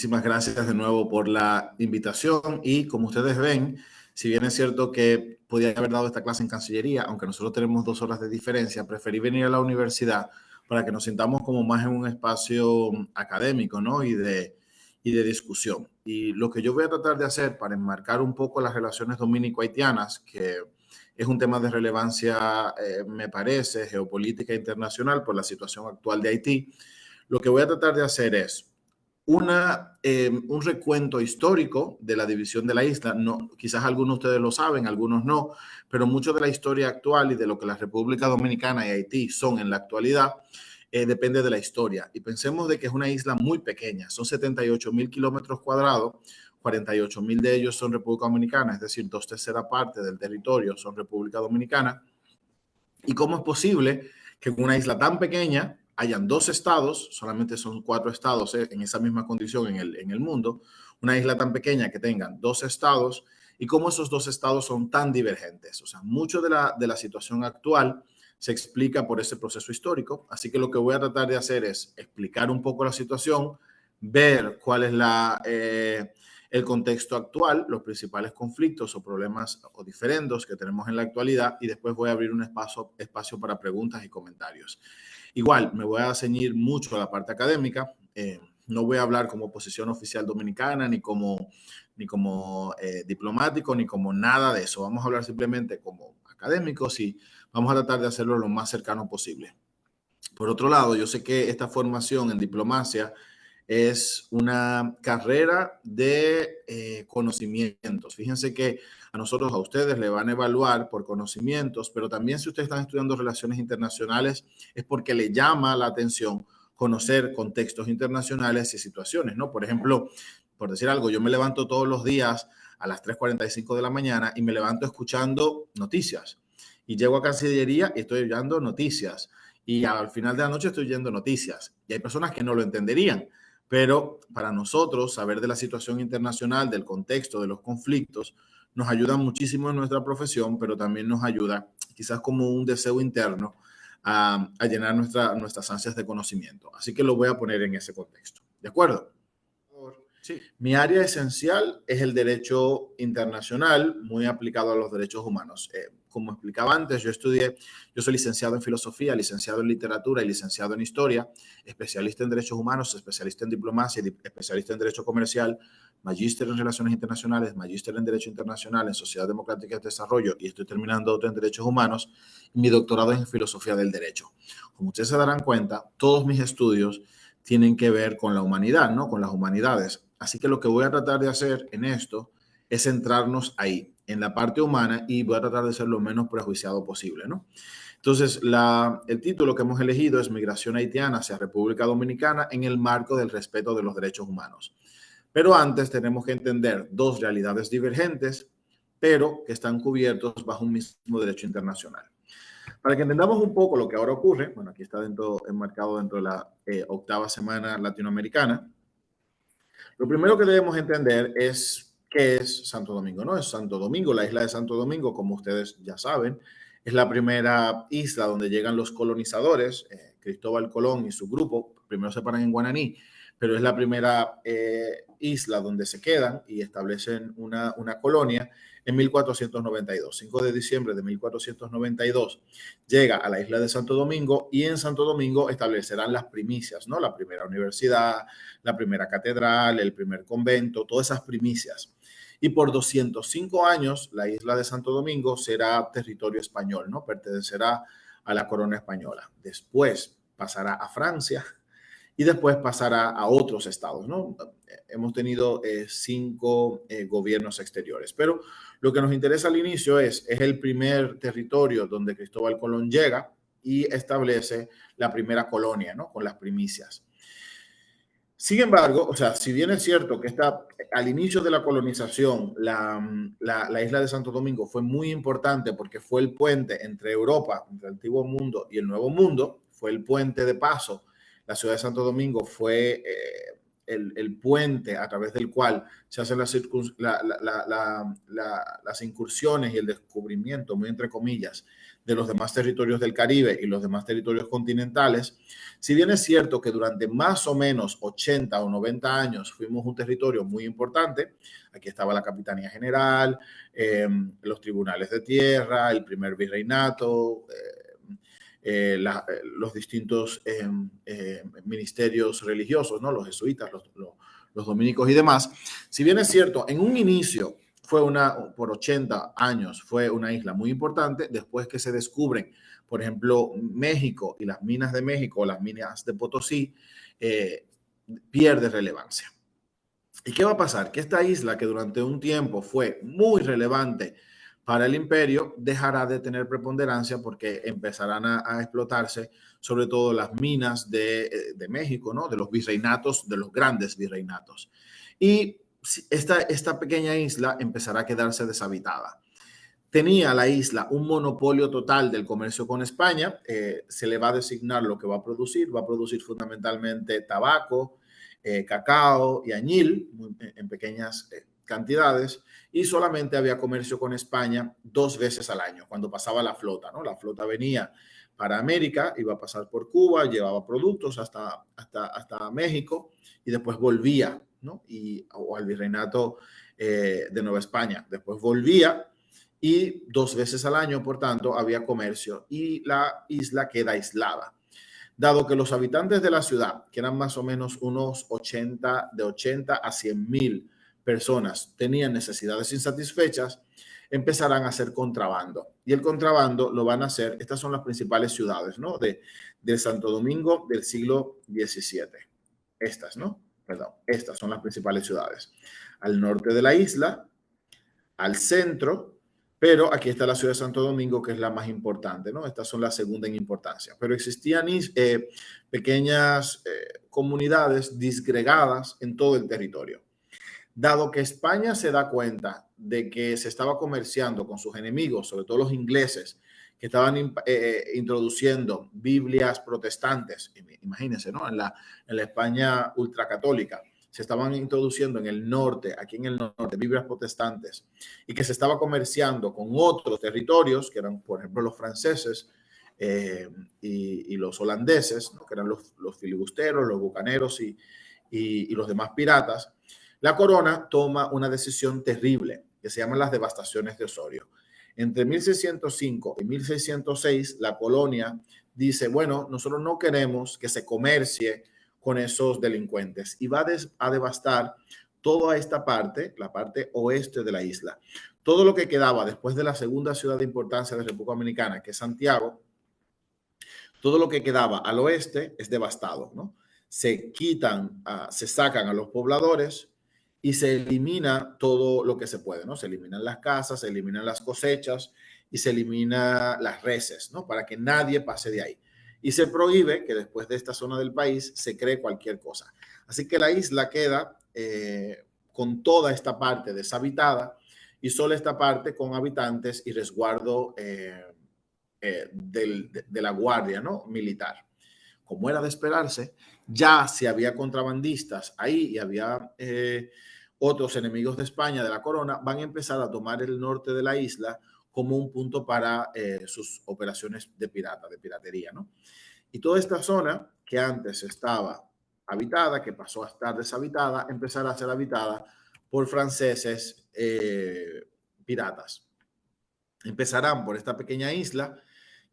Muchísimas gracias de nuevo por la invitación y como ustedes ven, si bien es cierto que podía haber dado esta clase en Cancillería, aunque nosotros tenemos 2 horas de diferencia, preferí venir a la universidad para que nos sintamos como más en un espacio académico, ¿no? Y de discusión. Y lo que yo voy a tratar de hacer para enmarcar un poco las relaciones dominico-haitianas, que es un tema de relevancia, me parece, geopolítica internacional por la situación actual de Haití, lo que voy a tratar de hacer es un recuento histórico de la división de la isla. No, quizás algunos de ustedes lo saben, algunos no, pero mucho de la historia actual y de lo que la República Dominicana y Haití son en la actualidad depende de la historia. Y pensemos de que es una isla muy pequeña, son 78,000 kilómetros cuadrados, 48,000 de ellos son República Dominicana, es decir, 2/3 del territorio son República Dominicana. ¿Y cómo es posible que en una isla tan pequeña hayan 2 estados, solamente son 4 estados en esa misma condición en el mundo, una isla tan pequeña que tengan 2 estados y cómo esos 2 estados son tan divergentes? O sea, mucho de la situación actual se explica por ese proceso histórico. Así que lo que voy a tratar de hacer es explicar un poco la situación, ver cuál es el contexto actual, los principales conflictos o problemas o diferendos que tenemos en la actualidad y después voy a abrir un espacio para preguntas y comentarios. Igual, me voy a ceñir mucho a la parte académica. No voy a hablar como posición oficial dominicana, ni como diplomático, ni como nada de eso. Vamos a hablar simplemente como académicos y vamos a tratar de hacerlo lo más cercano posible. Por otro lado, yo sé que esta formación en diplomacia es una carrera de conocimientos. Fíjense que a nosotros, a ustedes, le van a evaluar por conocimientos, pero también si ustedes están estudiando relaciones internacionales es porque le llama la atención conocer contextos internacionales y situaciones, ¿no? Por ejemplo, por decir algo, yo me levanto todos los días a las 3:45 de la mañana y me levanto escuchando noticias. Y llego a Cancillería y estoy oyendo noticias. Y al final de la noche estoy oyendo noticias. Y hay personas que no lo entenderían. Pero para nosotros, saber de la situación internacional, del contexto, de los conflictos, nos ayuda muchísimo en nuestra profesión, pero también nos ayuda, quizás como un deseo interno, a llenar nuestras ansias de conocimiento. Así que lo voy a poner en ese contexto. ¿De acuerdo? Sí. Mi área esencial es el derecho internacional, muy aplicado a los derechos humanos. Como explicaba antes, yo soy licenciado en filosofía, licenciado en literatura y licenciado en historia, especialista en derechos humanos, especialista en diplomacia, especialista en derecho comercial, magíster en relaciones internacionales, magíster en derecho internacional, en sociedad democrática y desarrollo, y estoy terminando otro en derechos humanos. Mi doctorado es en filosofía del derecho. Como ustedes se darán cuenta, todos mis estudios tienen que ver con la humanidad, ¿no? Con las humanidades. Así que lo que voy a tratar de hacer en esto es centrarnos ahí, en la parte humana, y voy a tratar de ser lo menos prejuiciado posible, ¿no? Entonces, el título que hemos elegido es Migración haitiana hacia República Dominicana en el marco del respeto de los derechos humanos. Pero antes tenemos que entender 2 realidades divergentes, pero que están cubiertos bajo un mismo derecho internacional. Para que entendamos un poco lo que ahora ocurre, bueno, aquí está enmarcado dentro de la 8ª semana latinoamericana. Lo primero que debemos entender es qué es Santo Domingo, ¿no? Es Santo Domingo, la isla de Santo Domingo, como ustedes ya saben, es la primera isla donde llegan los colonizadores, Cristóbal Colón y su grupo. Primero se paran en Guananí, pero es la primera isla donde se quedan y establecen una colonia en 1492. 5 de diciembre de 1492 llega a la isla de Santo Domingo y en Santo Domingo establecerán las primicias, ¿no? La primera universidad, la primera catedral, el primer convento, todas esas primicias. Y por 205 años la isla de Santo Domingo será territorio español, ¿no? Pertenecerá a la corona española. Después pasará a Francia y después pasará a otros estados, ¿no? Hemos tenido 5 gobiernos exteriores, pero lo que nos interesa al inicio es el primer territorio donde Cristóbal Colón llega y establece la primera colonia, ¿no? Con las primicias. Sin embargo, o sea, si bien es cierto que al inicio de la colonización, la isla de Santo Domingo fue muy importante porque fue el puente entre Europa, entre el antiguo mundo y el nuevo mundo, fue el puente de paso. La ciudad de Santo Domingo fue el puente a través del cual se hacen las incursiones y el descubrimiento, muy entre comillas, de los demás territorios del Caribe y los demás territorios continentales. Si bien es cierto que durante más o menos 80 o 90 años fuimos un territorio muy importante, aquí estaba la Capitanía General, los tribunales de tierra, el primer virreinato, los distintos ministerios religiosos, ¿no? Los jesuitas, los dominicos y demás. Si bien es cierto, en un inicio por 80 años fue una isla muy importante, después que se descubren, por ejemplo, México y las minas de México, las minas de Potosí, pierde relevancia. ¿Y qué va a pasar? Que esta isla, que durante un tiempo fue muy relevante para el imperio, dejará de tener preponderancia porque empezarán a explotarse sobre todo las minas de México, ¿no? De los virreinatos, de los grandes virreinatos. Y esta pequeña isla empezará a quedarse deshabitada. Tenía la isla un monopolio total del comercio con España, se le va a designar lo que va a producir fundamentalmente tabaco, cacao y añil en pequeñas cantidades, y solamente había comercio con España 2 veces al año, cuando pasaba la flota, ¿no? La flota venía para América, iba a pasar por Cuba, llevaba productos hasta México y después volvía, ¿no? O al virreinato de Nueva España, después volvía y 2 veces al año, por tanto, había comercio y la isla queda aislada. Dado que los habitantes de la ciudad, que eran más o menos unos de 80 a 100,000 personas, tenían necesidades insatisfechas, empezarán a hacer contrabando. Y el contrabando lo van a hacer, estas son las principales ciudades, ¿no? De Santo Domingo del siglo XVII. Estas, ¿no? Perdón, estas son las principales ciudades. Al norte de la isla, al centro, pero aquí está la ciudad de Santo Domingo, que es la más importante, ¿no? Estas son la segunda en importancia. Pero existían pequeñas comunidades disgregadas en todo el territorio. Dado que España se da cuenta de que se estaba comerciando con sus enemigos, sobre todo los ingleses, que estaban introduciendo Biblias protestantes, imagínense, ¿no? En la España ultracatólica, se estaban introduciendo en el norte, aquí en el norte, Biblias protestantes, y que se estaba comerciando con otros territorios, que eran, por ejemplo, los franceses y los holandeses, ¿no? Que eran los filibusteros, los bucaneros y los demás piratas. La corona toma una decisión terrible, que se llaman las devastaciones de Osorio. Entre 1605 y 1606, la colonia dice, bueno, nosotros no queremos que se comercie con esos delincuentes, y va a devastar toda esta parte, la parte oeste de la isla. Todo lo que quedaba después de la segunda ciudad de importancia de República Dominicana, que es Santiago, todo lo que quedaba al oeste es devastado, ¿no? Se sacan a los pobladores y se elimina todo lo que se puede, ¿no? Se eliminan las casas, se eliminan las cosechas y se elimina las reses, ¿no? Para que nadie pase de ahí. Y se prohíbe que después de esta zona del país se cree cualquier cosa. Así que la isla queda con toda esta parte deshabitada y solo esta parte con habitantes y resguardo de la guardia, ¿no? Militar. Como era de esperarse, ya si había contrabandistas ahí y había otros enemigos de España, de la corona, van a empezar a tomar el norte de la isla como un punto para sus operaciones de piratería, ¿no? Y toda esta zona que antes estaba habitada, que pasó a estar deshabitada, empezará a ser habitada por franceses piratas. Empezarán por esta pequeña isla,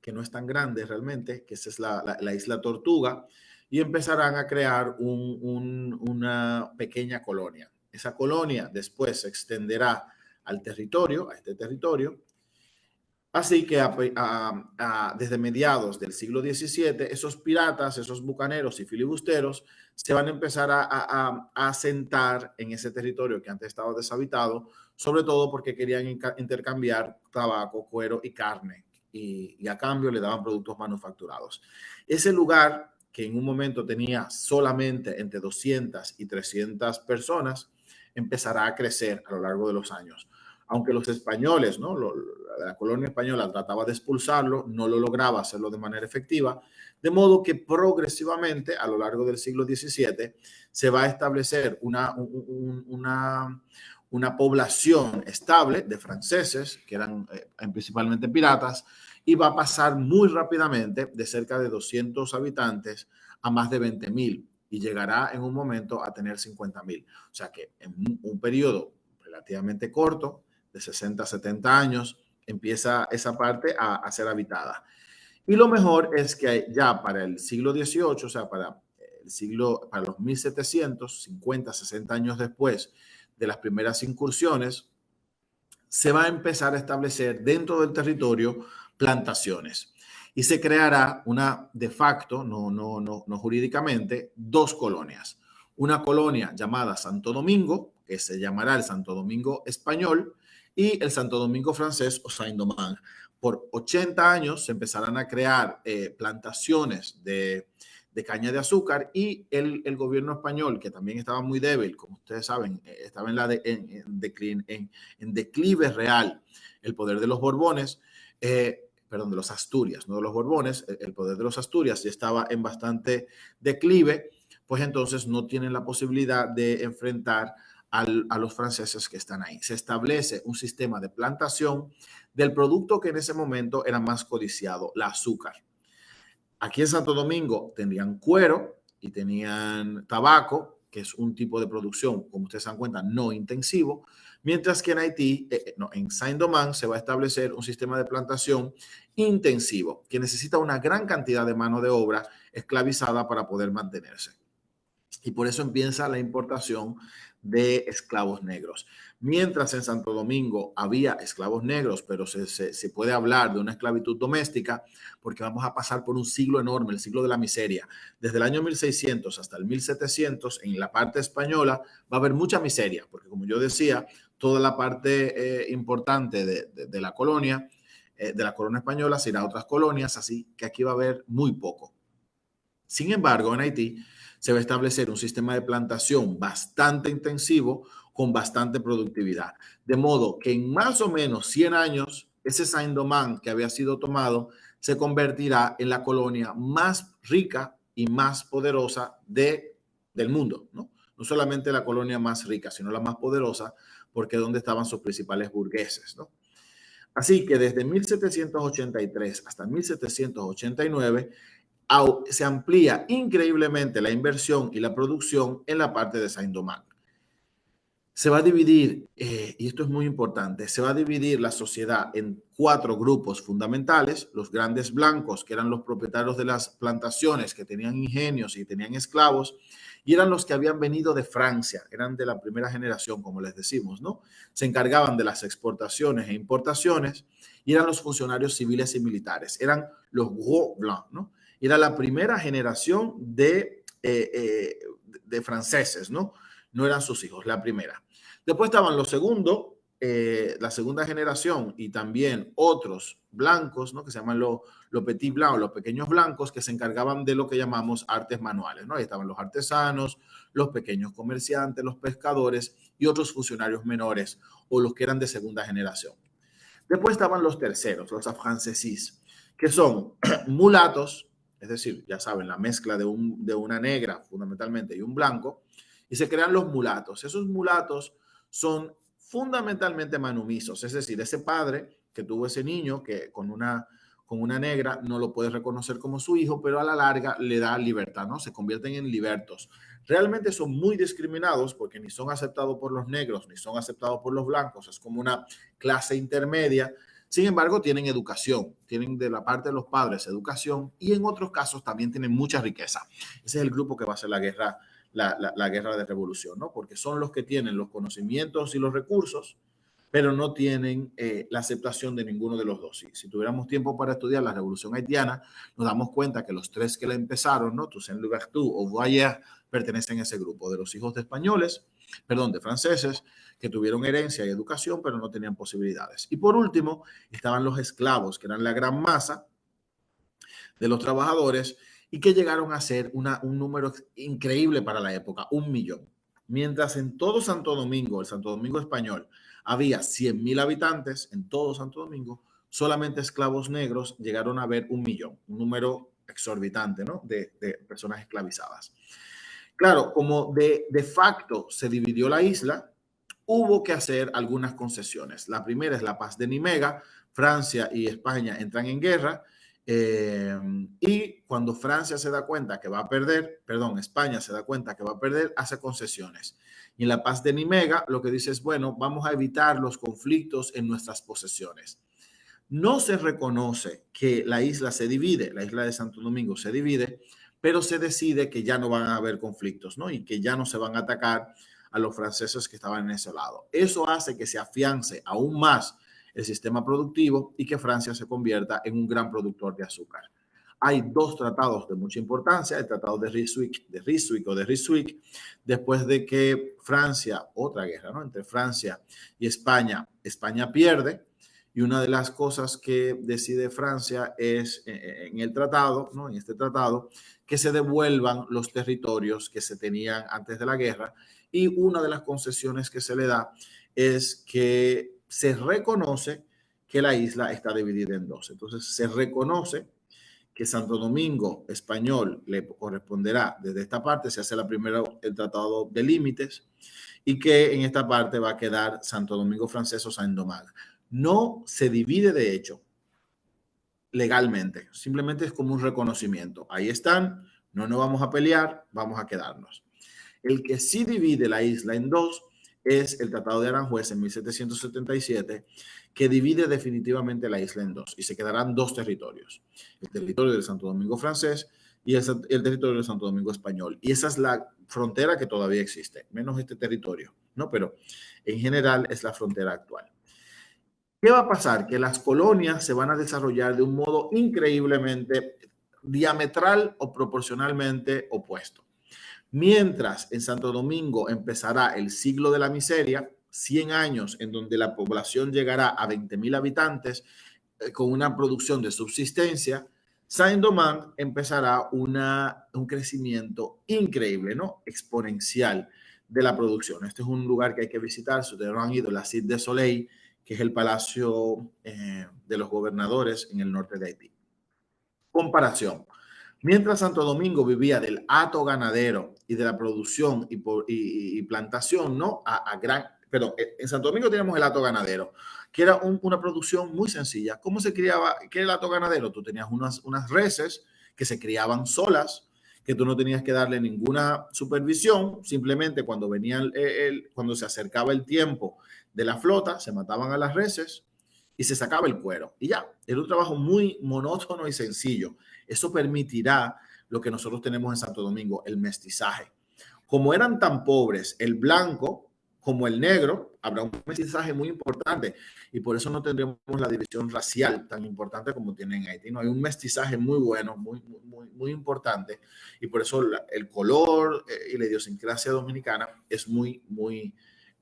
que no es tan grande realmente, que esa es la isla Tortuga, y empezarán a crear una pequeña colonia. Esa colonia después se extenderá al territorio, a este territorio. Así que desde mediados del siglo XVII, esos piratas, esos bucaneros y filibusteros se van a empezar a asentar en ese territorio que antes estaba deshabitado, sobre todo porque querían intercambiar tabaco, cuero y carne, y a cambio le daban productos manufacturados. Ese lugar, que en un momento tenía solamente entre 200 y 300 personas, empezará a crecer a lo largo de los años. Aunque los españoles, ¿no? La colonia española trataba de expulsarlo, no lo lograba hacerlo de manera efectiva, de modo que progresivamente a lo largo del siglo XVII se va a establecer una población estable de franceses, que eran principalmente piratas, y va a pasar muy rápidamente de cerca de 200 habitantes a más de 20,000 y llegará en un momento a tener 50,000. O sea que en un periodo relativamente corto, de 60 a 70 años, empieza esa parte a ser habitada. Y lo mejor es que ya para el siglo XVIII, o sea, para los 1750, 60 años después de las primeras incursiones, se va a empezar a establecer dentro del territorio plantaciones y se creará una de facto, no jurídicamente, dos colonias. Una colonia llamada Santo Domingo, que se llamará el Santo Domingo español, y el Santo Domingo francés o Saint-Domingue. Por 80 años se empezarán a crear plantaciones de caña de azúcar y el gobierno español, que también estaba muy débil, como ustedes saben, estaba en declive real el poder de los Borbones, perdón, de los Asturias, no de los Borbones, el poder de los Asturias ya estaba en bastante declive, pues entonces no tienen la posibilidad de enfrentar a los franceses que están ahí. Se establece un sistema de plantación del producto que en ese momento era más codiciado, la azúcar. Aquí en Santo Domingo tendrían cuero y tenían tabaco, que es un tipo de producción, como ustedes se dan cuenta, no intensivo, mientras que en Haití, en Saint-Domingue, se va a establecer un sistema de plantación intensivo, que necesita una gran cantidad de mano de obra esclavizada para poder mantenerse. Y por eso empieza la importación de esclavos negros. Mientras en Santo Domingo había esclavos negros, pero se puede hablar de una esclavitud doméstica, porque vamos a pasar por un siglo enorme, el siglo de la miseria. Desde el año 1600 hasta el 1700, en la parte española, va a haber mucha miseria, porque como yo decía, toda la parte importante de la colonia española se irá a otras colonias, así que aquí va a haber muy poco. Sin embargo, en Haití se va a establecer un sistema de plantación bastante intensivo con bastante productividad. De modo que en más o menos 100 años, ese Saint-Domingue que había sido tomado se convertirá en la colonia más rica y más poderosa del mundo, ¿no? No solamente la colonia más rica, sino la más poderosa, porque es donde estaban sus principales burgueses, ¿no? Así que desde 1783 hasta 1789 se amplía increíblemente la inversión y la producción en la parte de Saint-Domingue. Se va a dividir, y esto es muy importante, se va a dividir la sociedad en 4 grupos fundamentales: los grandes blancos, que eran los propietarios de las plantaciones, que tenían ingenios y tenían esclavos, y eran los que habían venido de Francia, eran de la primera generación, como les decimos, ¿no? Se encargaban de las exportaciones e importaciones, y eran los funcionarios civiles y militares, eran los gros blancs, ¿no? Era la primera generación de franceses, ¿no? No eran sus hijos, la primera. Después estaban los segundos, la segunda generación, y también otros blancos, ¿no? Que se llaman los petit blancs, los pequeños blancos, que se encargaban de lo que llamamos artes manuales, ¿no? Ahí estaban los artesanos, los pequeños comerciantes, los pescadores y otros funcionarios menores o los que eran de segunda generación. Después estaban los terceros, los afrancesis, que son mulatos, es decir, ya saben, la mezcla de una negra fundamentalmente y un blanco, y se crean los mulatos. Esos mulatos son fundamentalmente manumisos, es decir, ese padre que tuvo ese niño que con una negra no lo puede reconocer como su hijo, pero a la larga le da libertad, ¿no? Se convierten en libertos. Realmente son muy discriminados porque ni son aceptados por los negros ni son aceptados por los blancos, es como una clase intermedia. Sin embargo, tienen educación, tienen de la parte de los padres educación y en otros casos también tienen mucha riqueza. Ese es el grupo que va a hacer la guerra de revolución, ¿no? Porque son los que tienen los conocimientos y los recursos, pero no tienen la aceptación de ninguno de los dos. Si tuviéramos tiempo para estudiar la revolución haitiana, nos damos cuenta que los 3 que la empezaron, ¿no? Toussaint Louverture o Boyer, pertenecen a ese grupo de los hijos de españoles, perdón, de franceses, que tuvieron herencia y educación, pero no tenían posibilidades. Y por último, estaban los esclavos, que eran la gran masa de los trabajadores y que llegaron a ser un número increíble para la época, 1,000,000. Mientras en todo Santo Domingo, el Santo Domingo español, había 100,000 habitantes, en todo Santo Domingo, solamente esclavos negros llegaron a haber 1,000,000, un número exorbitante, ¿no? de personas esclavizadas. Claro, como de facto se dividió la isla, hubo que hacer algunas concesiones. La primera es la paz de Nimega. Francia y España entran en guerra y cuando Francia se da cuenta que va a perder, perdón, España se da cuenta que va a perder, hace concesiones. Y en la paz de Nimega lo que dice es, bueno, vamos a evitar los conflictos en nuestras posesiones. No se reconoce que la isla se divide, la isla de Santo Domingo se divide, pero se decide que ya no van a haber conflictos, ¿no? Y que ya no se van a atacar a los franceses que estaban en ese lado. Eso hace que se afiance aún más el sistema productivo y que Francia se convierta en un gran productor de azúcar. Hay dos tratados de mucha importancia, el tratado de Ryswick, después de que Francia, otra guerra, ¿no? Entre Francia y España, España pierde, y una de las cosas que decide Francia es en el tratado, ¿no? En este tratado, que se devuelvan los territorios que se tenían antes de la guerra, y una de las concesiones que se le da es que se reconoce que la isla está dividida en dos. Entonces se reconoce que Santo Domingo español le corresponderá desde esta parte, se hace la primera, el tratado de límites, y que en esta parte va a quedar Santo Domingo francés o Saint-Domingue. No se divide de hecho legalmente, simplemente es como un reconocimiento. Ahí están, no nos vamos a pelear, vamos a quedarnos. El que sí divide la isla en dos es el Tratado de Aranjuez en 1777, que divide definitivamente la isla en dos y se quedarán dos territorios, el territorio del Santo Domingo francés y el territorio del Santo Domingo español. Y esa es la frontera que todavía existe, menos este territorio, ¿no? Pero en general es la frontera actual. ¿Qué va a pasar? Que las colonias se van a desarrollar de un modo increíblemente diametral o proporcionalmente opuesto. Mientras en Santo Domingo empezará el siglo de la miseria, 100 años en donde la población llegará a 20,000 habitantes con una producción de subsistencia, Saint-Domingue empezará un crecimiento increíble, ¿no? Exponencial de la producción. Este es un lugar que hay que visitar. Si ustedes no han ido, la Cité de Soleil, que es el palacio de los gobernadores en el norte de Haití. Comparación. Mientras Santo Domingo vivía del hato ganadero y de la producción y plantación, ¿no? Perdón, en Santo Domingo teníamos el hato ganadero, que era una producción muy sencilla. ¿Cómo se criaba? ¿Qué era el hato ganadero? Tú tenías unas reses que se criaban solas, que tú no tenías que darle ninguna supervisión, simplemente cuando cuando se acercaba el tiempo de la flota, se mataban a las reses y se sacaba el cuero. Y ya, era un trabajo muy monótono y sencillo. Eso permitirá lo que nosotros tenemos en Santo Domingo, el mestizaje. Como eran tan pobres, el blanco como el negro, habrá un mestizaje muy importante y por eso no tendremos la división racial tan importante como tienen en Haití. No, hay un mestizaje muy bueno, muy importante y por eso el color y la idiosincrasia dominicana es muy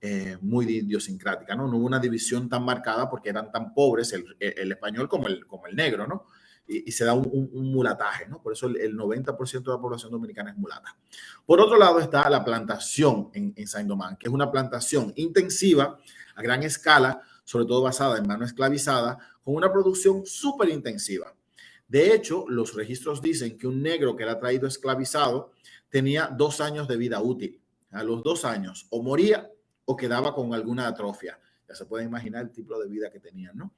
idiosincrática, ¿no? No hubo una división tan marcada porque eran tan pobres el español como el negro, ¿no? Y se da un mulataje, ¿no? Por eso el 90% de la población dominicana es mulata. Por otro lado está la plantación en Saint-Domingue, que es una plantación intensiva a gran escala, sobre todo basada en mano esclavizada, con una producción súper intensiva. De hecho, los registros dicen que un negro que era traído esclavizado tenía 2 años de vida útil. A los 2 años o moría o quedaba con alguna atrofia. Ya se puede imaginar el tipo de vida que tenían, ¿no?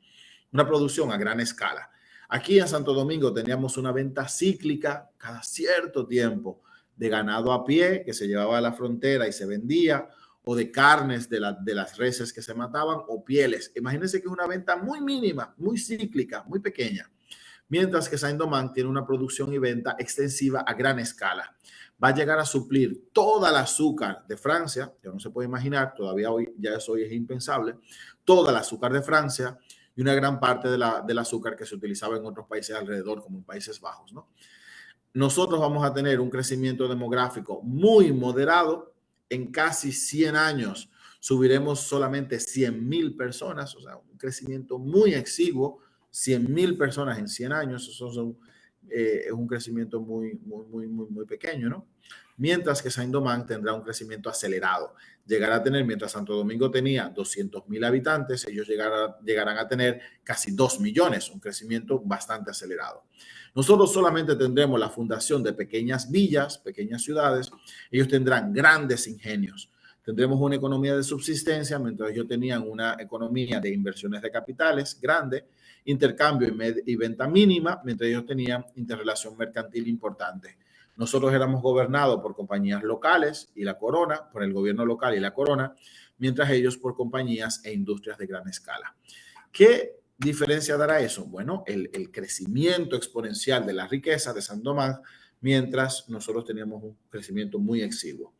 Una producción a gran escala. Aquí en Santo Domingo teníamos una venta cíclica cada cierto tiempo de ganado a pie que se llevaba a la frontera y se vendía, o de carnes de las reses que se mataban, o pieles. Imagínense que es una venta muy mínima, muy cíclica, muy pequeña. Mientras que Saint-Domingue tiene una producción y venta extensiva a gran escala. Va a llegar a suplir toda el azúcar de Francia, que no se puede imaginar, todavía hoy, ya eso hoy es impensable, toda el azúcar de Francia y una gran parte del azúcar que se utilizaba en otros países alrededor, como en Países Bajos, ¿no? Nosotros vamos a tener un crecimiento demográfico muy moderado. En casi 100 años subiremos solamente 100,000 personas, o sea, un crecimiento muy exiguo, 100,000 personas en 100 años, eso es un crecimiento muy pequeño, ¿no? Mientras que Saint-Domingue tendrá un crecimiento acelerado. Llegará a tener, mientras Santo Domingo tenía 200,000 habitantes, ellos llegarán a tener casi 2 millones, un crecimiento bastante acelerado. Nosotros solamente tendremos la fundación de pequeñas villas, pequeñas ciudades. Ellos tendrán grandes ingenios, Tendremos una economía de subsistencia, mientras ellos tenían una economía de inversiones de capitales grande, intercambio y venta mínima, mientras ellos tenían interrelación mercantil importante. Nosotros éramos gobernados por compañías locales y la corona, por el gobierno local y la corona, mientras ellos por compañías e industrias de gran escala. ¿Qué diferencia dará eso? Bueno, el crecimiento exponencial de la riqueza de Saint-Domingue, mientras nosotros teníamos un crecimiento muy exiguo.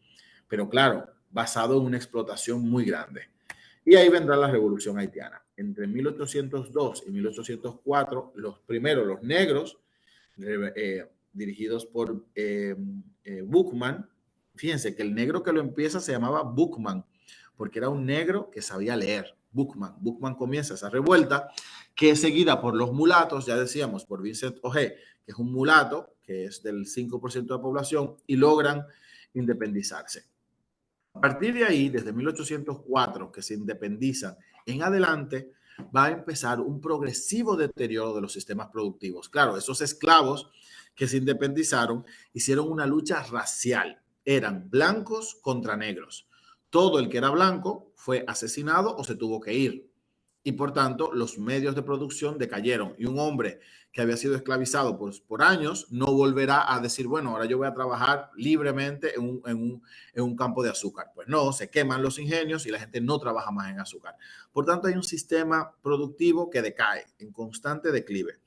Pero claro, basado en una explotación muy grande. Y ahí vendrá la revolución haitiana. Entre 1802 y 1804, los negros, dirigidos por Buchmann, fíjense que el negro que lo empieza se llamaba Buchmann, porque era un negro que sabía leer. Buchmann comienza esa revuelta, que es seguida por los mulatos, ya decíamos, por Vincent Ogé, que es un mulato, que es del 5% de la población, y logran independizarse. A partir de ahí, desde 1804, que se independizan en adelante, va a empezar un progresivo deterioro de los sistemas productivos. Claro, esos esclavos que se independizaron hicieron una lucha racial. Eran blancos contra negros. Todo el que era blanco fue asesinado o se tuvo que ir. Y por tanto, los medios de producción decayeron. Y un hombre que había sido esclavizado por años no volverá a decir, bueno, ahora yo voy a trabajar libremente en un campo de azúcar. Pues no, se queman los ingenios y la gente no trabaja más en azúcar. Por tanto, hay un sistema productivo que decae en constante declive.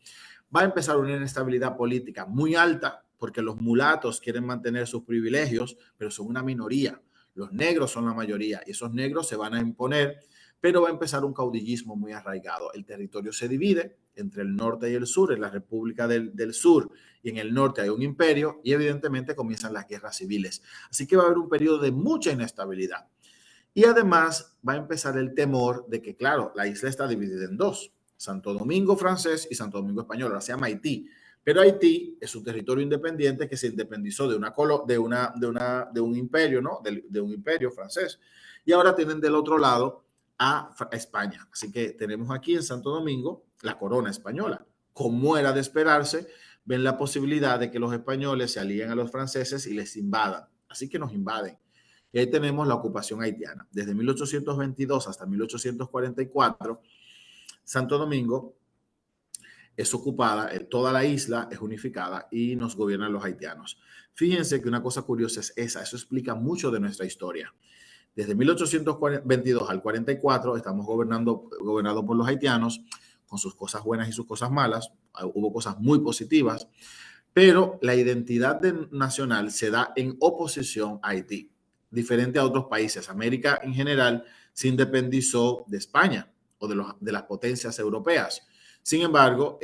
Va a empezar una inestabilidad política muy alta porque los mulatos quieren mantener sus privilegios, pero son una minoría. Los negros son la mayoría y esos negros se van a imponer, pero va a empezar un caudillismo muy arraigado. El territorio se divide entre el norte y el sur, en la República del Sur y en el norte hay un imperio y evidentemente comienzan las guerras civiles. Así que va a haber un periodo de mucha inestabilidad. Y además va a empezar el temor de que, claro, la isla está dividida en dos, Santo Domingo francés y Santo Domingo español, ahora se llama Haití. Pero Haití es un territorio independiente que se independizó de un imperio, ¿no? De un imperio francés. Y ahora tienen del otro lado a España. Así que tenemos aquí en Santo Domingo la corona española. Como era de esperarse, ven la posibilidad de que los españoles se alíen a los franceses y les invadan. Así que nos invaden. Y ahí tenemos la ocupación haitiana. Desde 1822 hasta 1844, Santo Domingo es ocupada, toda la isla es unificada y nos gobiernan los haitianos. Fíjense que una cosa curiosa es esa, eso explica mucho de nuestra historia. Desde 1822 al 44 estamos gobernados por los haitianos, con sus cosas buenas y sus cosas malas. Hubo cosas muy positivas, pero la identidad nacional se da en oposición a Haití, diferente a otros países. América en general se independizó de España o de las potencias europeas. Sin embargo,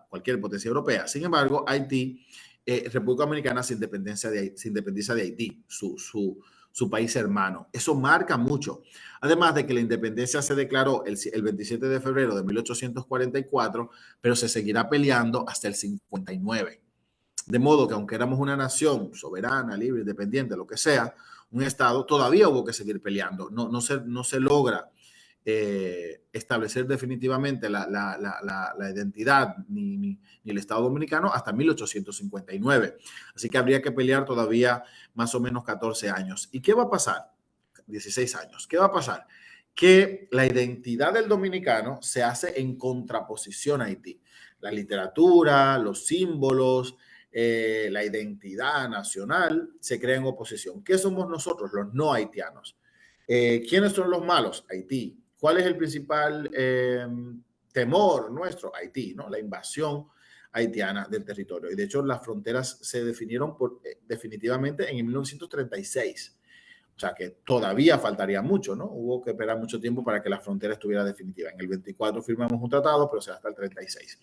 cualquier potencia europea. Sin embargo, Haití, República Dominicana se independiza de Haití, su país hermano. Eso marca mucho. Además de que la independencia se declaró el 27 de febrero de 1844, pero se seguirá peleando hasta el 59. De modo que aunque éramos una nación soberana, libre, independiente, lo que sea, un Estado, todavía hubo que seguir peleando. No se logra establecer definitivamente la identidad ni el Estado dominicano hasta 1859. Así que habría que pelear todavía más o menos 14 años. ¿Y qué va a pasar? 16 años. ¿Qué va a pasar? Que la identidad del dominicano se hace en contraposición a Haití. La literatura, los símbolos, la identidad nacional se crea en oposición. ¿Qué somos nosotros, los no haitianos? ¿Quiénes son los malos? Haití. ¿Cuál es el principal temor nuestro? Haití, ¿no? La invasión haitiana del territorio. Y de hecho, las fronteras se definieron definitivamente en 1936. O sea que todavía faltaría mucho, ¿no? Hubo que esperar mucho tiempo para que la frontera estuviera definitiva. En el 24 firmamos un tratado, pero será hasta el 36.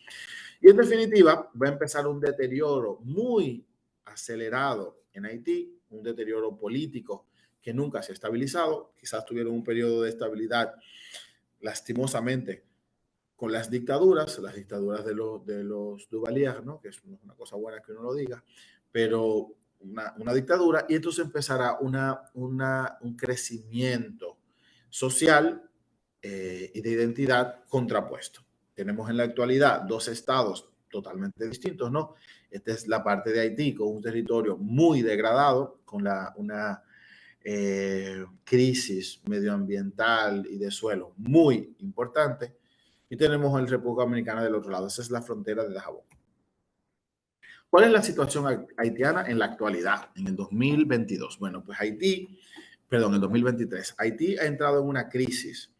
Y en definitiva, va a empezar un deterioro muy acelerado en Haití, un deterioro político que nunca se ha estabilizado. Quizás tuvieron un periodo de estabilidad, lastimosamente, con las dictaduras de los Duvalier, ¿no? Que es una cosa buena que uno lo diga, pero una dictadura, y entonces empezará un crecimiento social y de identidad contrapuesto. Tenemos en la actualidad dos estados totalmente distintos, ¿no? Esta es la parte de Haití con un territorio muy degradado, con crisis medioambiental y de suelo muy importante. Y tenemos el República Dominicana del otro lado. Esa es la frontera de Dajabón. ¿Cuál es la situación haitiana en la actualidad, en el 2022? Bueno, pues en 2023. Haití ha entrado en una crisis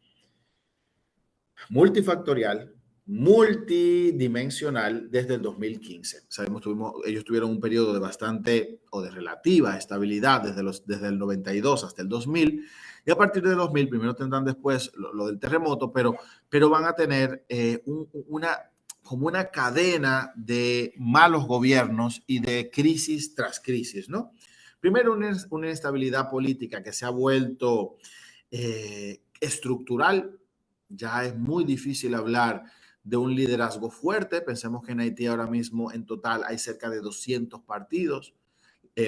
multifactorial, multidimensional desde el 2015. Sabemos, ellos tuvieron un periodo de bastante o de relativa estabilidad desde el 92 hasta el 2000, y a partir del 2000, primero tendrán después lo del terremoto, pero van a tener como una cadena de malos gobiernos y de crisis tras crisis, ¿no? Primero, una inestabilidad política que se ha vuelto estructural. Ya es muy difícil hablar de un liderazgo fuerte. Pensemos que en Haití ahora mismo en total hay cerca de 200 partidos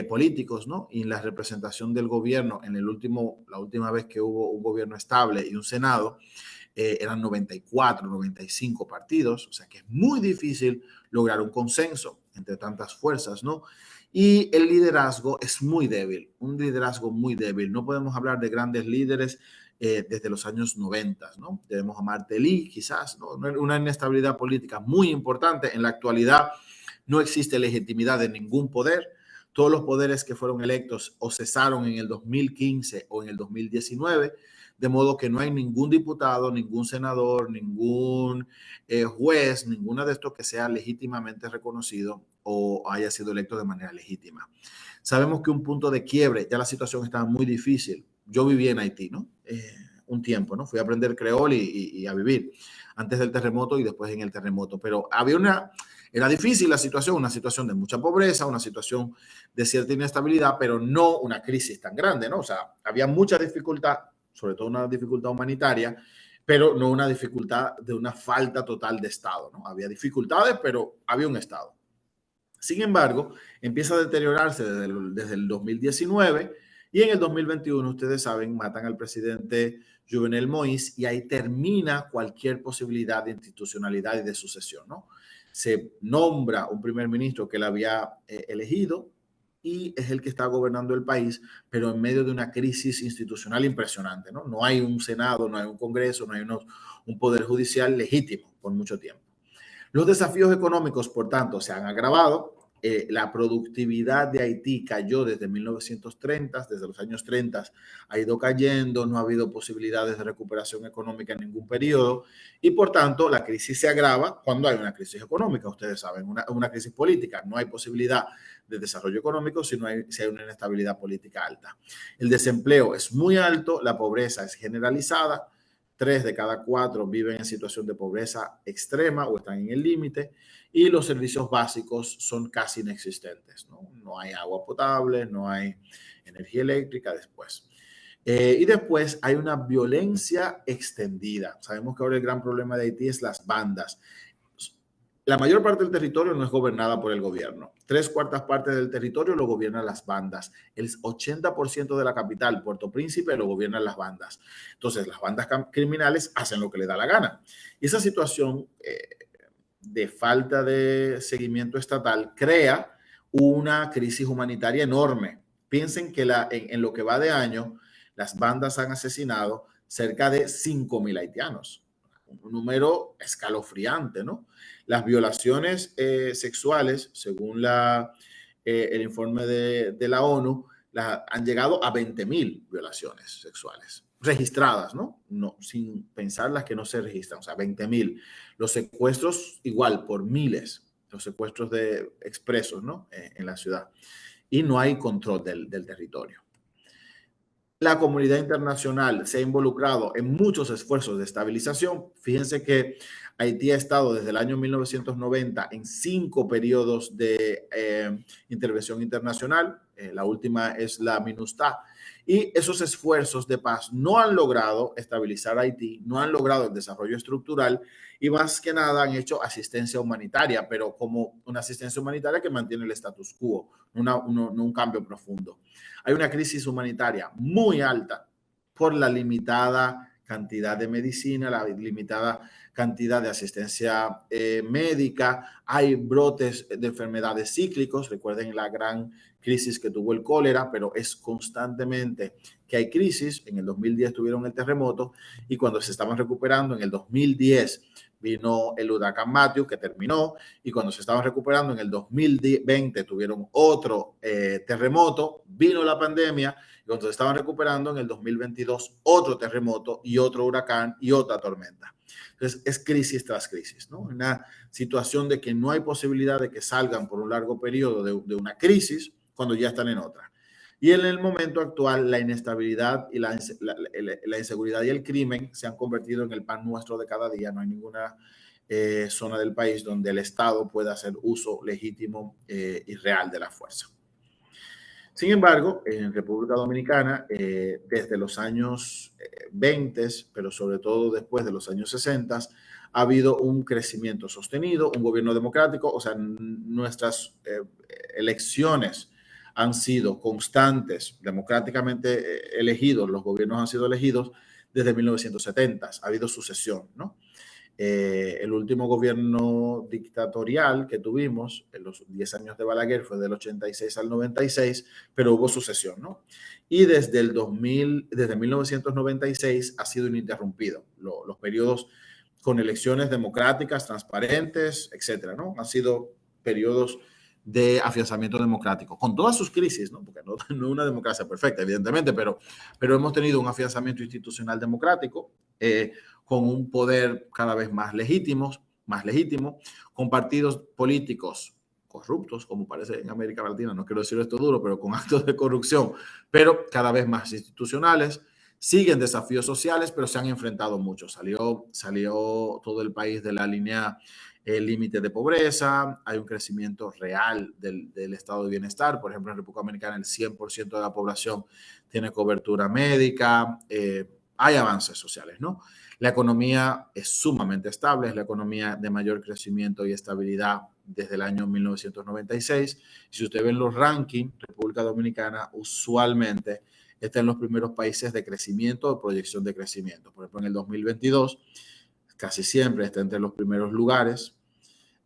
políticos, ¿no? Y la representación del gobierno la última vez que hubo un gobierno estable y un Senado, eran 94, 95 partidos. O sea que es muy difícil lograr un consenso entre tantas fuerzas, ¿no? Y el liderazgo es muy débil, un liderazgo muy débil. No podemos hablar de grandes líderes desde los años 90, ¿no? Tenemos a Martelly, quizás, ¿no? Una inestabilidad política muy importante. En la actualidad no existe legitimidad de ningún poder. Todos los poderes que fueron electos o cesaron en el 2015 o en el 2019, de modo que no hay ningún diputado, ningún senador, ningún juez, ninguno de estos que sea legítimamente reconocido o haya sido electo de manera legítima. Sabemos que un punto de quiebre, ya la situación estaba muy difícil. Yo viví en Haití, ¿no? Un tiempo, ¿no? Fui a aprender creol y a vivir antes del terremoto y después en el terremoto. Pero era difícil la situación, una situación de mucha pobreza, una situación de cierta inestabilidad, pero no una crisis tan grande, ¿no? O sea, había mucha dificultad, sobre todo una dificultad humanitaria, pero no una dificultad de una falta total de Estado, ¿no? Había dificultades, pero había un Estado. Sin embargo, empieza a deteriorarse desde el 2019 y en el 2021, ustedes saben, matan al presidente Jovenel Moïse y ahí termina cualquier posibilidad de institucionalidad y de sucesión, ¿no? Se nombra un primer ministro que él había elegido y es el que está gobernando el país, pero en medio de una crisis institucional impresionante, ¿no? No hay un Senado, no hay un Congreso, no hay un poder judicial legítimo por mucho tiempo. Los desafíos económicos, por tanto, se han agravado. La productividad de Haití cayó desde 1930, desde los años 30 ha ido cayendo, no ha habido posibilidades de recuperación económica en ningún periodo y por tanto la crisis se agrava cuando hay una crisis económica. Ustedes saben, una crisis política, no hay posibilidad de desarrollo económico si hay una inestabilidad política alta. El desempleo es muy alto, la pobreza es generalizada. 3 de cada 4 viven en situación de pobreza extrema o están en el límite y los servicios básicos son casi inexistentes, ¿no? No hay agua potable, no hay energía eléctrica después. Y después hay una violencia extendida. Sabemos que ahora el gran problema de Haití es las bandas. La mayor parte del territorio no es gobernada por el gobierno. 3/4 partes del territorio lo gobiernan las bandas. El 80% de la capital, Puerto Príncipe, lo gobiernan las bandas. Entonces, las bandas criminales hacen lo que les da la gana. Y esa situación de falta de seguimiento estatal crea una crisis humanitaria enorme. Piensen que en lo que va de año, las bandas han asesinado cerca de 5,000 haitianos. Un número escalofriante, ¿no? Las violaciones sexuales, según el informe de la ONU, han llegado a 20,000 violaciones sexuales registradas, ¿no? No, sin pensar las que no se registran, o sea, 20,000. Los secuestros igual, por miles, los secuestros de expresos, ¿no? En la ciudad. Y no hay control del territorio. La comunidad internacional se ha involucrado en muchos esfuerzos de estabilización. Fíjense que Haití ha estado desde el año 1990 en 5 periodos de intervención internacional. La última es la MINUSTAH. Y esos esfuerzos de paz no han logrado estabilizar Haití, no han logrado el desarrollo estructural y más que nada han hecho asistencia humanitaria, pero como una asistencia humanitaria que mantiene el status quo, no un cambio profundo. Hay una crisis humanitaria muy alta por la limitada cantidad de medicina, la limitada cantidad de asistencia médica, hay brotes de enfermedades cíclicos, recuerden la gran crisis que tuvo el cólera, pero es constantemente que hay crisis. En el 2010 tuvieron el terremoto y cuando se estaban recuperando en el 2010 vino el huracán Matthew que terminó, y cuando se estaban recuperando en el 2020 tuvieron otro terremoto, vino la pandemia, y cuando se estaban recuperando en el 2022 otro terremoto y otro huracán y otra tormenta. Entonces es crisis tras crisis, ¿no? Una situación de que no hay posibilidad de que salgan por un largo periodo de una crisis cuando ya están en otra. Y en el momento actual, la inestabilidad y la inseguridad y el crimen se han convertido en el pan nuestro de cada día. No hay ninguna zona del país donde el Estado pueda hacer uso legítimo y real de la fuerza. Sin embargo, en República Dominicana, desde los años 20, pero sobre todo después de los años 60, ha habido un crecimiento sostenido, un gobierno democrático, o sea, nuestras elecciones han sido constantes, democráticamente elegidos, los gobiernos han sido elegidos desde 1970, ha habido sucesión, ¿no? El último gobierno dictatorial que tuvimos en los 10 años de Balaguer fue del 86 al 96, pero hubo sucesión, ¿no? Y desde 1996 ha sido ininterrumpido. Los periodos con elecciones democráticas, transparentes, etcétera, ¿no? Han sido periodos de afianzamiento democrático, con todas sus crisis, ¿no? Porque no es una democracia perfecta, evidentemente, pero hemos tenido un afianzamiento institucional democrático, con un poder cada vez más legítimo, con partidos políticos corruptos, como parece en América Latina, no quiero decir esto duro, pero con actos de corrupción, pero cada vez más institucionales. Siguen desafíos sociales, pero se han enfrentado mucho. Salió todo el país de la línea límite de pobreza, hay un crecimiento real del estado de bienestar. Por ejemplo, en República Dominicana el 100% de la población tiene cobertura médica, hay avances sociales, ¿no? La economía es sumamente estable, es la economía de mayor crecimiento y estabilidad desde el año 1996. Si usted ve en los rankings, República Dominicana usualmente está en los primeros países de crecimiento o proyección de crecimiento. Por ejemplo, en el 2022 casi siempre está entre los primeros lugares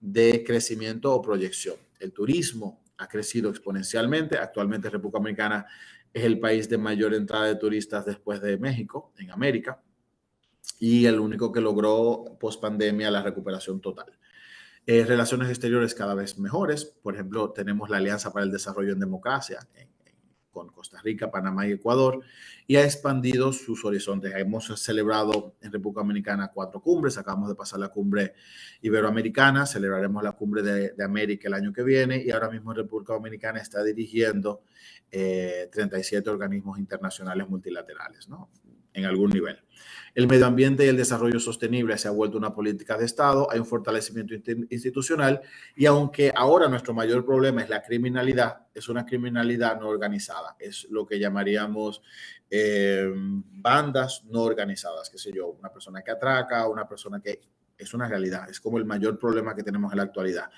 de crecimiento o proyección. El turismo ha crecido exponencialmente. Actualmente República Dominicana es el país de mayor entrada de turistas después de México en América, y el único que logró post pandemia la recuperación total. Relaciones exteriores cada vez mejores. Por ejemplo, tenemos la Alianza para el Desarrollo en Democracia con Costa Rica, Panamá y Ecuador, y ha expandido sus horizontes. Hemos celebrado en República Dominicana 4 cumbres, acabamos de pasar la cumbre iberoamericana, celebraremos la cumbre de América el año que viene, y ahora mismo en República Dominicana está dirigiendo 37 organismos internacionales multilaterales, ¿no? En algún nivel. El medio ambiente y el desarrollo sostenible se ha vuelto una política de Estado, hay un fortalecimiento institucional, y aunque ahora nuestro mayor problema es la criminalidad, es una criminalidad no organizada, es lo que llamaríamos bandas no organizadas, qué sé yo, una persona que atraca, una persona que es una realidad, es como el mayor problema que tenemos en la actualidad,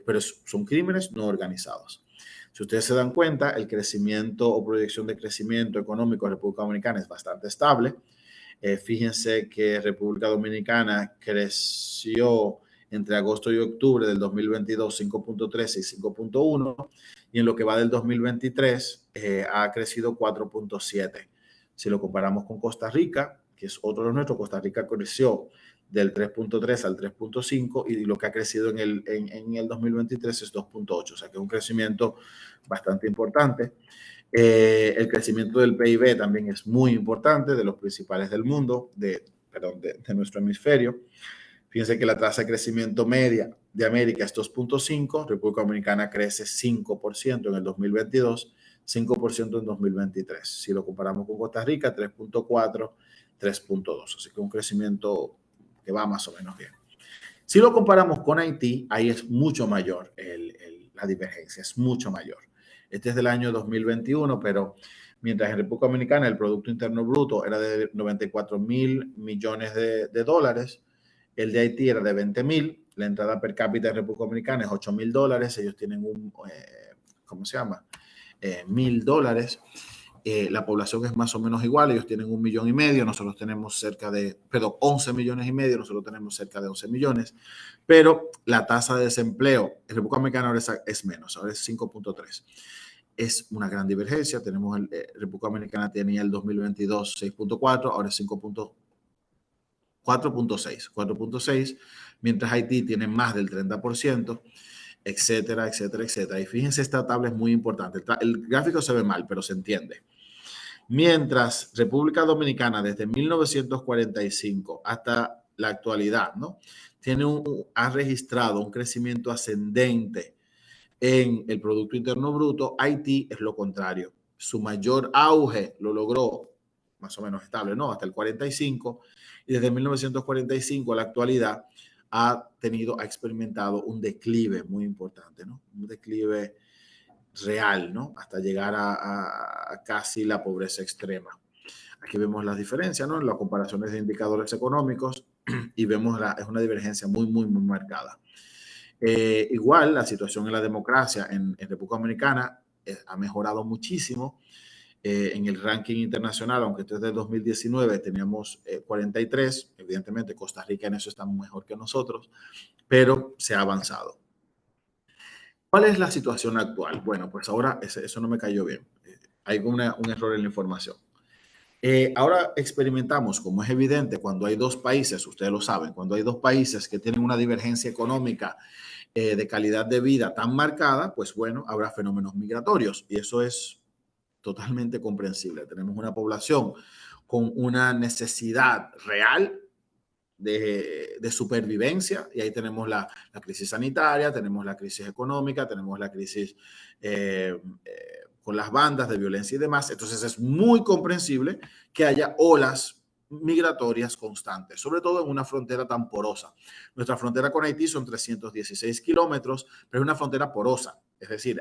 pero son crímenes no organizados. Si ustedes se dan cuenta, el crecimiento o proyección de crecimiento económico de República Dominicana es bastante estable. Fíjense que República Dominicana creció entre agosto y octubre del 2022 5.13 y 5.1, y en lo que va del 2023 ha crecido 4.7. Si lo comparamos con Costa Rica, que es otro de los nuestros, Costa Rica creció del 3.3 al 3.5, y lo que ha crecido en el 2023 es 2.8, o sea que es un crecimiento bastante importante. El crecimiento del PIB también es muy importante, de los principales del mundo, de nuestro hemisferio. Fíjense que la tasa de crecimiento media de América es 2.5, República Dominicana crece 5% en el 2022, 5% en 2023. Si lo comparamos con Costa Rica, 3.4, 3.2, así que un crecimiento que va más o menos bien. Si lo comparamos con Haití, ahí es mucho mayor la divergencia, es mucho mayor. Este es del año 2021, pero mientras en República Dominicana el Producto Interno Bruto era de 94.000 millones de dólares, el de Haití era de 20.000, la entrada per cápita en República Dominicana es 8.000 dólares, ellos tienen un, ¿cómo se llama? $1.000. La población es más o menos igual, ellos tienen 1,5 millones, nosotros tenemos 11 millones y medio, nosotros tenemos cerca de 11 millones, pero la tasa de desempleo en República Dominicana ahora es menos, ahora es 5.3. Es una gran divergencia, tenemos República Dominicana tenía el 2022 6.4, ahora es 4.6, mientras Haití tiene más del 30%, etcétera, etcétera, etcétera. Y fíjense, esta tabla es muy importante. El gráfico se ve mal, pero se entiende. Mientras República Dominicana desde 1945 hasta la actualidad, ¿no? Ha registrado un crecimiento ascendente en el Producto Interno Bruto. Haití es lo contrario. Su mayor auge lo logró más o menos estable, ¿no? Hasta el 45, y desde 1945 a la actualidad ha experimentado un declive muy importante, ¿no? Un declive real, ¿no? Hasta llegar a casi la pobreza extrema. Aquí vemos las diferencias, ¿no? En las comparaciones de indicadores económicos, y vemos es una divergencia muy, muy, muy marcada. Igual, la situación en la democracia en República Dominicana ha mejorado muchísimo. En el ranking internacional, aunque desde el 2019 teníamos 43, evidentemente Costa Rica en eso está mejor que nosotros, pero se ha avanzado. ¿Cuál es la situación actual? Bueno, pues ahora eso no me cayó bien. Hay un error en la información. Ahora experimentamos, como es evidente, cuando hay dos países, ustedes lo saben, cuando hay dos países que tienen una divergencia económica de calidad de vida tan marcada, pues bueno, habrá fenómenos migratorios, y eso es totalmente comprensible. Tenemos una población con una necesidad real de supervivencia, y ahí tenemos la crisis sanitaria, tenemos la crisis económica, tenemos la crisis con las bandas de violencia y demás. Entonces es muy comprensible que haya olas migratorias constantes, sobre todo en una frontera tan porosa. Nuestra frontera con Haití son 316 kilómetros, pero es una frontera porosa, es decir,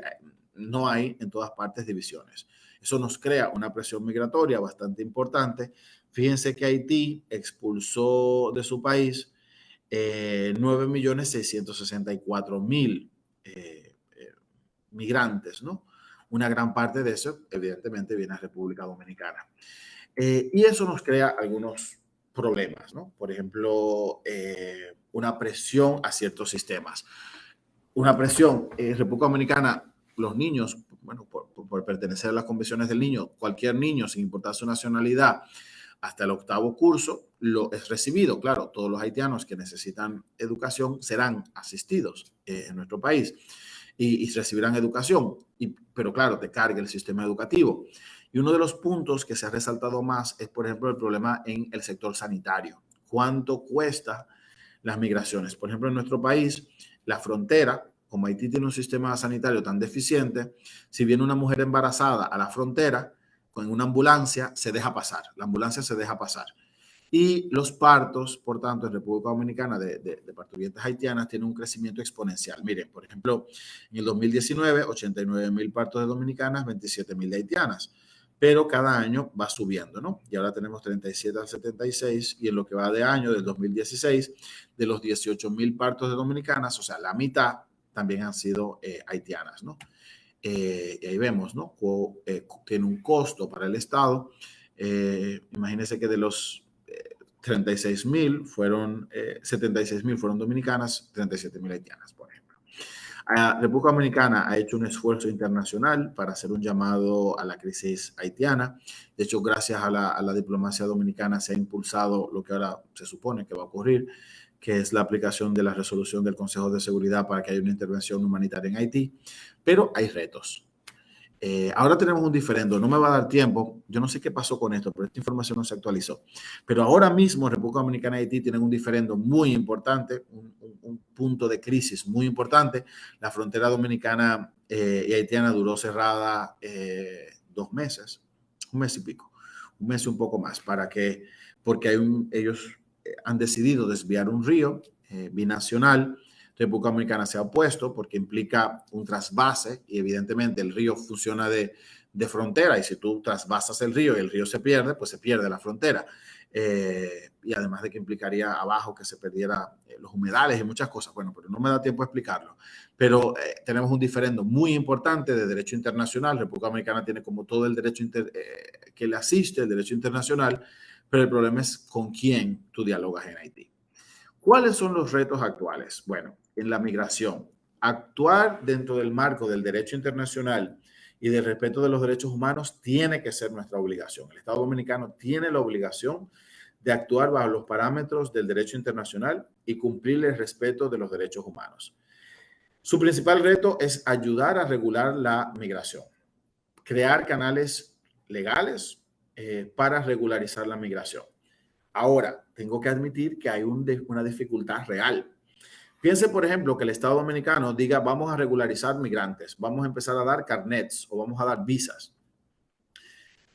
no hay en todas partes divisiones. Eso nos crea una presión migratoria bastante importante. Fíjense que Haití expulsó de su país 9.664.000 migrantes, ¿no? Una gran parte de eso, evidentemente, viene a República Dominicana. Y eso nos crea algunos problemas, ¿no? Por ejemplo, una presión a ciertos sistemas. Una presión en República Dominicana, los niños, bueno, por pertenecer a las convenciones del niño, cualquier niño, sin importar su nacionalidad, hasta el 8º curso lo es recibido. Claro, todos los haitianos que necesitan educación serán asistidos en nuestro país y recibirán educación, pero claro, te carga el sistema educativo. Y uno de los puntos que se ha resaltado más es, por ejemplo, el problema en el sector sanitario. ¿Cuánto cuesta las migraciones? Por ejemplo, en nuestro país, la frontera, como Haití tiene un sistema sanitario tan deficiente, si viene una mujer embarazada a la frontera, con una ambulancia se deja pasar, la ambulancia se deja pasar. Y los partos, por tanto, en República Dominicana de parturientas haitianas tienen un crecimiento exponencial. Miren, por ejemplo, en el 2019, 89.000 partos de dominicanas, 27.000 de haitianas, pero cada año va subiendo, ¿no? Y ahora tenemos 37 al 76, y en lo que va de año, del 2016, de los 18.000 partos de dominicanas, o sea, la mitad también han sido haitianas, ¿no? Y ahí vemos, ¿no? Tiene un costo para el Estado. Imagínense que de los 36.000 fueron, 76.000 fueron dominicanas, 37.000 haitianas, por ejemplo. La República Dominicana ha hecho un esfuerzo internacional para hacer un llamado a la crisis haitiana. De hecho, gracias a la diplomacia dominicana se ha impulsado lo que ahora se supone que va a ocurrir, que es la aplicación de la resolución del Consejo de Seguridad para que haya una intervención humanitaria en Haití. Pero hay retos. Ahora tenemos un diferendo, no me va a dar tiempo, yo no sé qué pasó con esto, pero esta información no se actualizó. Pero ahora mismo República Dominicana y Haití tienen un diferendo muy importante, un punto de crisis muy importante. La frontera dominicana y haitiana duró cerrada 2 meses, un mes y pico, un mes y un poco más, porque ellos han decidido desviar un río binacional. República Dominicana se ha opuesto porque implica un trasvase, y evidentemente el río funciona de frontera, y si tú trasvasas el río y el río se pierde, pues se pierde la frontera. y además de que implicaría abajo que se perdiera los humedales y muchas cosas. Bueno, pero no me da tiempo a explicarlo. Pero tenemos un diferendo muy importante de derecho internacional. República Dominicana tiene como todo el derecho que le asiste, el derecho internacional, pero el problema es con quién tú dialogas en Haití. ¿Cuáles son los retos actuales? Bueno, en la migración, actuar dentro del marco del derecho internacional y del respeto de los derechos humanos tiene que ser nuestra obligación. El Estado Dominicano tiene la obligación de actuar bajo los parámetros del derecho internacional y cumplir el respeto de los derechos humanos. Su principal reto es ayudar a regular la migración, crear canales legales para regularizar la migración. Ahora, tengo que admitir que hay una dificultad real. Piense, por ejemplo, que el Estado Dominicano diga, vamos a regularizar migrantes, vamos a empezar a dar carnets o vamos a dar visas.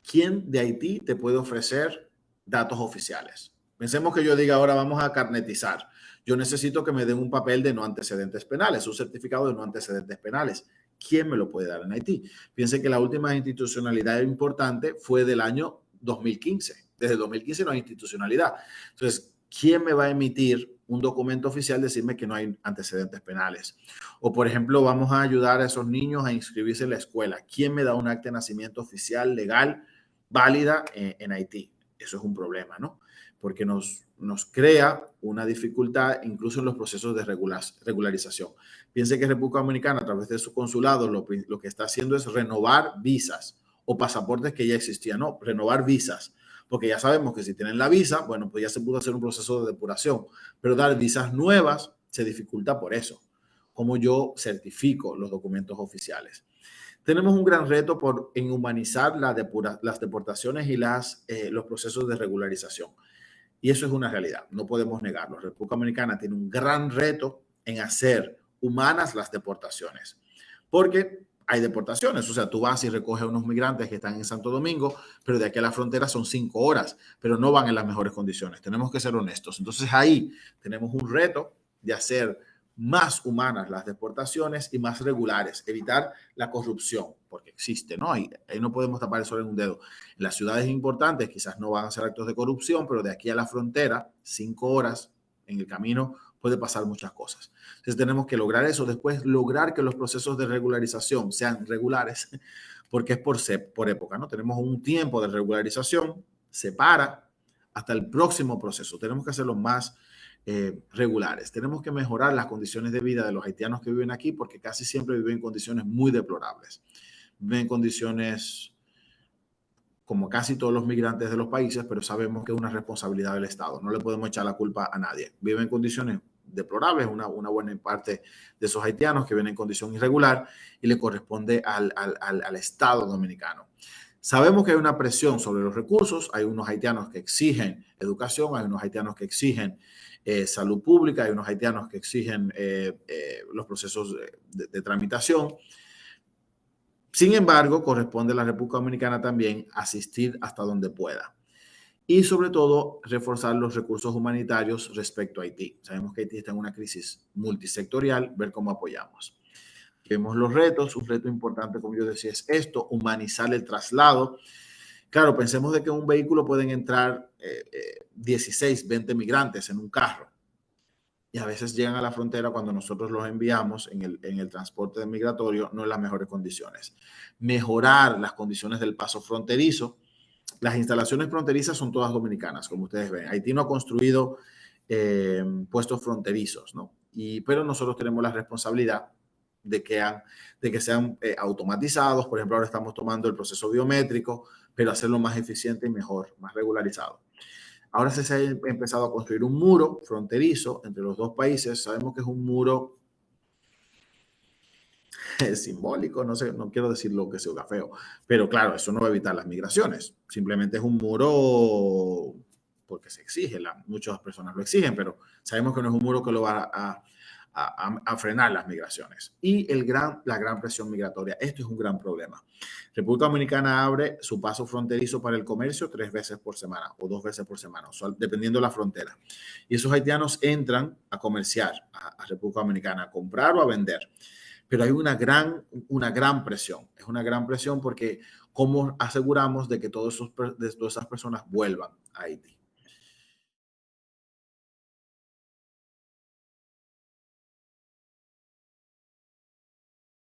¿Quién de Haití te puede ofrecer datos oficiales? Pensemos que yo diga, ahora vamos a carnetizar. Yo necesito que me den un papel de no antecedentes penales, un certificado de no antecedentes penales. ¿Quién me lo puede dar en Haití? Piense que la última institucionalidad importante fue del año 2015. Desde 2015 no hay institucionalidad. Entonces, ¿quién me va a emitir un documento oficial decirme que no hay antecedentes penales? O, por ejemplo, vamos a ayudar a esos niños a inscribirse en la escuela. ¿Quién me da un acta de nacimiento oficial, legal, válida en Haití? Eso es un problema, ¿no? Porque nos crea una dificultad incluso en los procesos de regularización. Piense que República Dominicana, a través de su consulado, lo que está haciendo es renovar visas o pasaportes que ya existían. No, renovar visas. Porque ya sabemos que si tienen la visa, bueno, pues ya se pudo hacer un proceso de depuración. Pero dar visas nuevas se dificulta por eso. Como yo certifico los documentos oficiales. Tenemos un gran reto en humanizar las deportaciones y los procesos de regularización. Y eso es una realidad, no podemos negarlo. La República Dominicana tiene un gran reto en hacer humanas las deportaciones, porque hay deportaciones, o sea, tú vas y recoges a unos migrantes que están en Santo Domingo, pero de aquí a la frontera son 5 horas, pero no van en las mejores condiciones. Tenemos que ser honestos. Entonces ahí tenemos un reto de hacer más humanas las deportaciones y más regulares, evitar la corrupción, porque existe, ¿no? Ahí no podemos tapar el sol en un dedo. En las ciudades importantes quizás no van a ser actos de corrupción, pero de aquí a la frontera, 5 horas en el camino, puede pasar muchas cosas. Entonces tenemos que lograr eso, después lograr que los procesos de regularización sean regulares, porque es por época, ¿no? Tenemos un tiempo de regularización, se para hasta el próximo proceso. Tenemos que hacerlo más regulares. Tenemos que mejorar las condiciones de vida de los haitianos que viven aquí, porque casi siempre viven en condiciones muy deplorables. Viven en condiciones como casi todos los migrantes de los países, pero sabemos que es una responsabilidad del Estado. No le podemos echar la culpa a nadie. Viven en condiciones deplorables, una buena parte de esos haitianos que viven en condición irregular y le corresponde al Estado dominicano. Sabemos que hay una presión sobre los recursos, hay unos haitianos que exigen educación, hay unos haitianos que exigen salud pública, hay unos haitianos que exigen los procesos de tramitación. Sin embargo, corresponde a la República Dominicana también asistir hasta donde pueda. Y sobre todo, reforzar los recursos humanitarios respecto a Haití. Sabemos que Haití está en una crisis multisectorial, ver cómo apoyamos. Vemos los retos, un reto importante, como yo decía, es esto, humanizar el traslado. Claro, pensemos de que en un vehículo pueden entrar 16, 20 migrantes en un carro. Y a veces llegan a la frontera cuando nosotros los enviamos en el transporte migratorio, no en las mejores condiciones. Mejorar las condiciones del paso fronterizo. Las instalaciones fronterizas son todas dominicanas, como ustedes ven. Haití no ha construido puestos fronterizos, ¿no? Pero nosotros tenemos la responsabilidad de que sean automatizados. Por ejemplo, ahora estamos tomando el proceso biométrico, pero hacerlo más eficiente y mejor, más regularizado. Ahora se ha empezado a construir un muro fronterizo entre los dos países. Sabemos que es un muro simbólico, no sé, no quiero decir lo que se oiga feo, pero claro, eso no va a evitar las migraciones. Simplemente es un muro porque se exige, muchas personas lo exigen, pero sabemos que no es un muro que lo va a frenar las migraciones. Y la gran presión migratoria. Esto es un gran problema. República Dominicana abre su paso fronterizo para el comercio 3 veces por semana o 2 veces por semana, dependiendo de la frontera. Y esos haitianos entran a comerciar a República Dominicana, a comprar o a vender. Pero hay una gran presión. Es una gran presión porque ¿cómo aseguramos de que todas esas personas vuelvan a Haití?